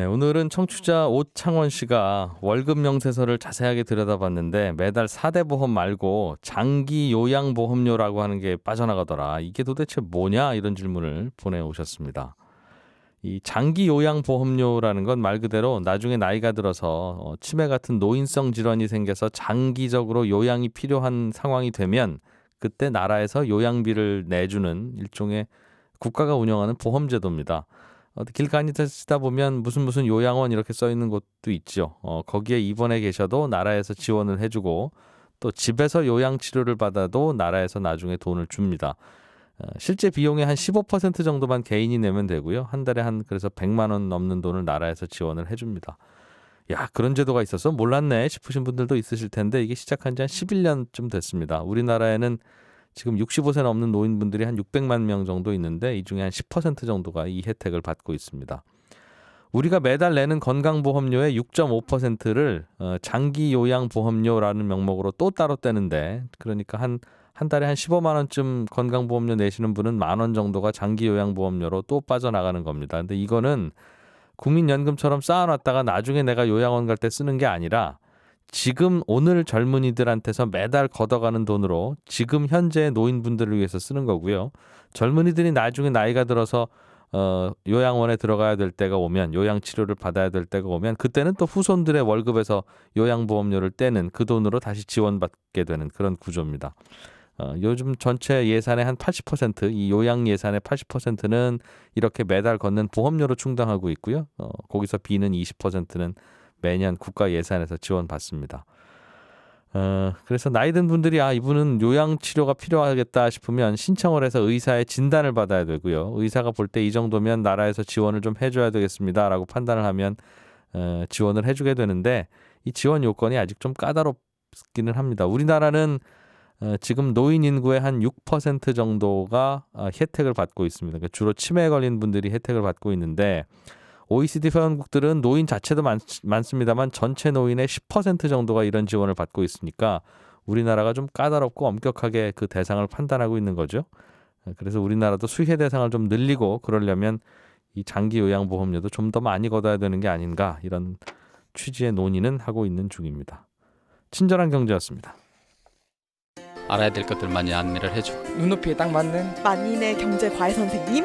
네, 오늘은 청취자 오창원 씨가 월급 명세서를 자세하게 들여다봤는데 매달 4대 보험 말고 장기 요양 보험료라고 하는 게 빠져나가더라. 이게 도대체 뭐냐? 이런 질문을 보내오셨습니다. 이 장기 요양 보험료라는 건 말 그대로 나중에 나이가 들어서 치매 같은 노인성 질환이 생겨서 장기적으로 요양이 필요한 상황이 되면 그때 나라에서 요양비를 내주는 일종의 국가가 운영하는 보험제도입니다. 길가니 다시다 보면 무슨 요양원 이렇게 써 있는 곳도 있죠. 거기에 입원해 계셔도 나라에서 지원을 해주고 또 집에서 요양 치료를 받아도 나라에서 나중에 돈을 줍니다. 실제 비용의 한 15% 정도만 개인이 내면 되고요. 한 달에 그래서 100만 원 넘는 돈을 나라에서 지원을 해줍니다. 야, 그런 제도가 있어서 몰랐네 싶으신 분들도 있으실 텐데 이게 시작한 지 한 11년쯤 됐습니다. 우리나라에는 지금 65세 넘는 노인분들이 한 600만 명 정도 있는데 이 중에 한 10% 정도가 이 혜택을 받고 있습니다. 우리가 매달 내는 건강보험료의 6.5%를 장기 요양보험료라는 명목으로 또 따로 떼는데 그러니까 한 달에 한 15만 원쯤 건강보험료 내시는 분은 10,000원 정도가 장기 요양보험료로 또 빠져나가는 겁니다. 근데 이거는 국민연금처럼 쌓아놨다가 나중에 내가 요양원 갈 때 쓰는 게 아니라 지금 오늘 젊은이들한테서 매달 걷어가는 돈으로 지금 현재의 노인분들을 위해서 쓰는 거고요. 젊은이들이 나중에 나이가 들어서 요양원에 들어가야 될 때가 오면 요양치료를 받아야 될 때가 오면 그때는 또 후손들의 월급에서 요양보험료를 떼는 그 돈으로 다시 지원받게 되는 그런 구조입니다. 요즘 전체 예산의 한 80%, 이 요양 예산의 80%는 이렇게 매달 걷는 보험료로 충당하고 있고요. 거기서 비는 20%는 매년 국가 예산에서 지원받습니다. 그래서 나이 든 분들이 이분은 요양치료가 필요하겠다 싶으면 신청을 해서 의사의 진단을 받아야 되고요. 의사가 볼 때 이 정도면 나라에서 지원을 좀 해줘야 되겠습니다라고 판단을 하면 지원을 해주게 되는데 이 지원 요건이 아직 좀 까다롭기는 합니다. 우리나라는 지금 노인 인구의 한 6% 정도가 혜택을 받고 있습니다. 그러니까 주로 치매에 걸린 분들이 혜택을 받고 있는데 OECD 회원국들은 노인 자체도 많습니다만 전체 노인의 10% 정도가 이런 지원을 받고 있으니까 우리나라가 좀 까다롭고 엄격하게 그 대상을 판단하고 있는 거죠. 그래서 우리나라도 수혜 대상을 좀 늘리고 그러려면 이 장기 요양보험료도 좀 더 많이 걷어야 되는 게 아닌가 이런 취지의 논의는 하고 있는 중입니다. 친절한 경제였습니다. 알아야 될 것들 많이 안내를 해주고 눈높이에 딱 맞는 만인의 경제 과외 선생님